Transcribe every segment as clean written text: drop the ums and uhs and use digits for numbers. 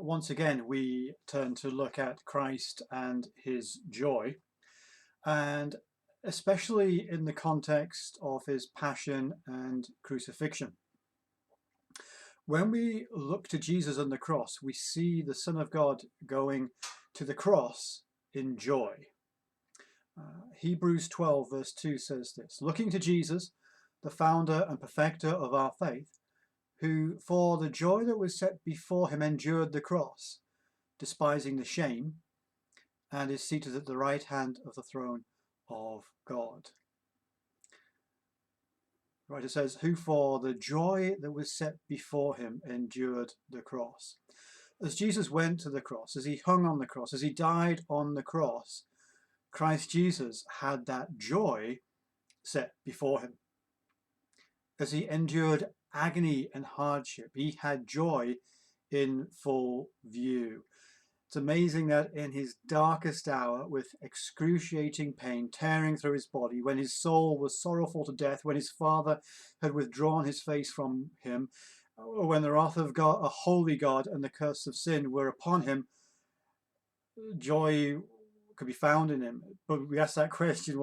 Once again, we turn to look at Christ and his joy, and especially in the context of his passion and crucifixion. When we look to Jesus on the cross, we see the Son of God going to the cross in joy. Hebrews 12 verse 2 says this, looking to Jesus, the founder and perfecter of our faith, who for the joy that was set before him endured the cross, despising the shame, and is seated at the right hand of the throne of God. The writer says, who for the joy that was set before him endured the cross. As Jesus went to the cross, as he hung on the cross, as he died on the cross, Christ Jesus had that joy set before him. As he endured agony and hardship, he had joy in full view. It's amazing that in his darkest hour, with excruciating pain tearing through his body, when his soul was sorrowful to death, when his Father had withdrawn his face from him, when the wrath of God, a holy God, and the curse of sin were upon him, joy could be found in him. But we ask that question,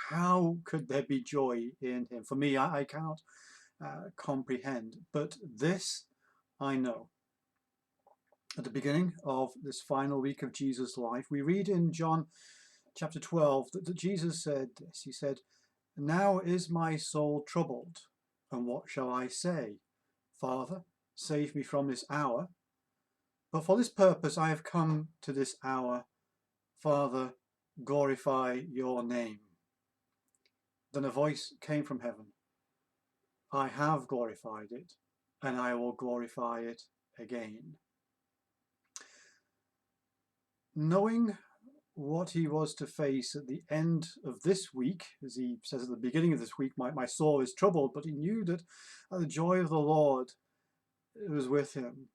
how could there be joy in him? For me, I cannot comprehend. But this I know. At the beginning of this final week of Jesus' life, we read in John chapter 12 that Jesus said this. He said, now is my soul troubled, and what shall I say? Father, save me from this hour. But for this purpose I have come to this hour. Father, glorify your name. Then a voice came from heaven. I have glorified it, and I will glorify it again. Knowing what he was to face at the end of this week, as he says at the beginning of this week, my soul is troubled, but he knew that the joy of the Lord was with him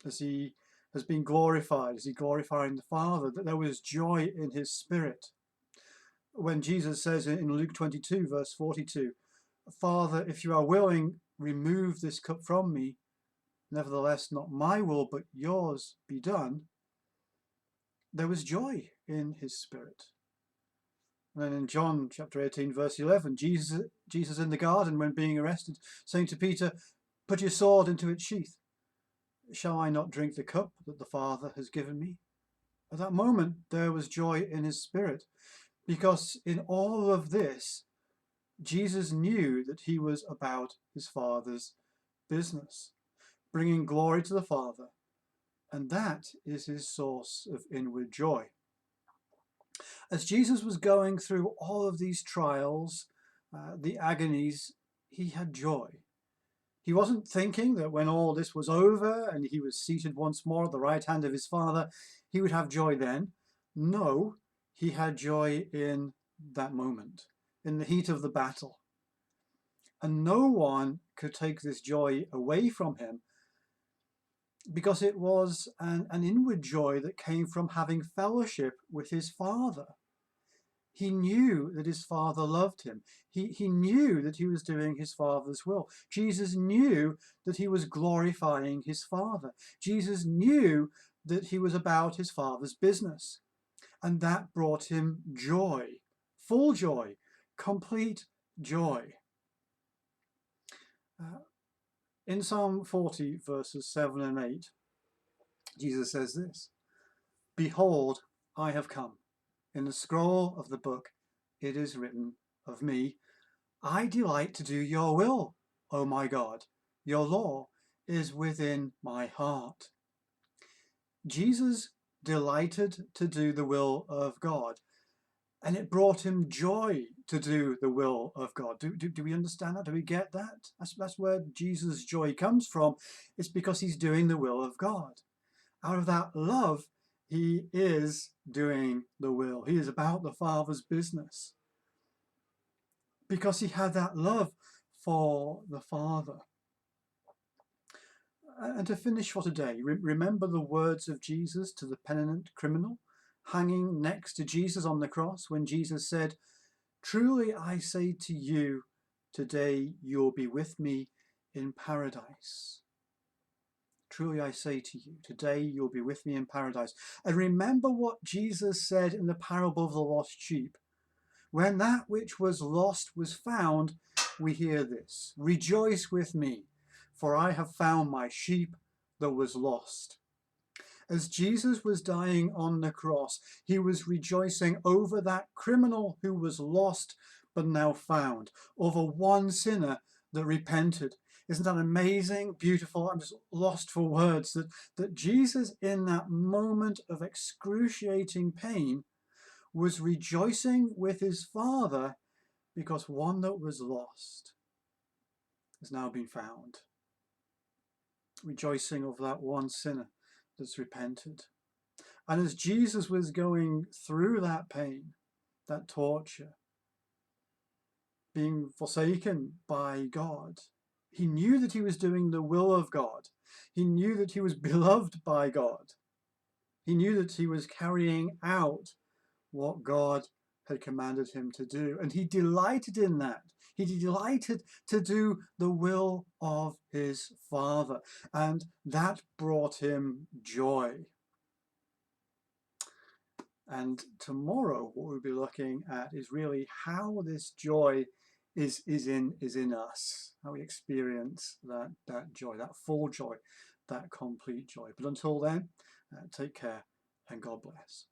as he has been glorified, as he glorified the Father, that there was joy in his spirit. When Jesus says in Luke 22 verse 42, Father, if you are willing, remove this cup from me, nevertheless not my will but yours be done, there was joy in his spirit. And then in John chapter 18 verse 11, Jesus in the garden when being arrested, saying to Peter, put your sword into its sheath. Shall I not drink the cup that the Father has given me? At that moment there was joy in his spirit, because in all of this Jesus knew that he was about his Father's business, bringing glory to the Father, and that is his source of inward joy. As Jesus was going through all of these trials, the agonies, he had joy. He wasn't thinking that when all this was over and he was seated once more at the right hand of his Father, he would have joy then. No, he had joy in that moment, in the heat of the battle. And no one could take this joy away from him, because it was an inward joy that came from having fellowship with his Father. He knew that his Father loved him. He knew that he was doing his Father's will. Jesus knew that he was glorifying his Father. Jesus knew that he was about his Father's business. And that brought him joy, full joy, complete joy. In Psalm 40, verses 7 and 8, Jesus says this, behold, I have come. In the scroll of the book it is written of me, I delight to do your will, O my God. Your law is within my heart. Jesus delighted to do the will of God, and it brought him joy to do the will of God. Do we understand that? Do we get that? That's where Jesus' joy comes from. It's because he's doing the will of God. Out of that love, he is doing the will. He is about the Father's business, because he had that love for the Father. And to finish for today, remember the words of Jesus to the penitent criminal hanging next to Jesus on the cross, when Jesus said, truly I say to you, today you'll be with me in paradise. Truly I say to you, today you'll be with me in paradise. And remember what Jesus said in the parable of the lost sheep. When that which was lost was found, we hear this: rejoice with me, for I have found my sheep that was lost. As Jesus was dying on the cross, he was rejoicing over that criminal who was lost but now found, over one sinner that repented. Isn't that amazing, beautiful? I'm just lost for words that Jesus, in that moment of excruciating pain, was rejoicing with his Father because one that was lost has now been found. Rejoicing over that one sinner that's repented. And as Jesus was going through that pain, that torture, being forsaken by God, he knew that he was doing the will of God. He knew that he was beloved by God. He knew that he was carrying out what God had commanded him to do. And he delighted in that. He delighted to do the will of his Father. And that brought him joy. And tomorrow, what we'll be looking at is really how this joy is in us, how we experience that joy, that full joy, that complete joy. But until then, take care and God bless.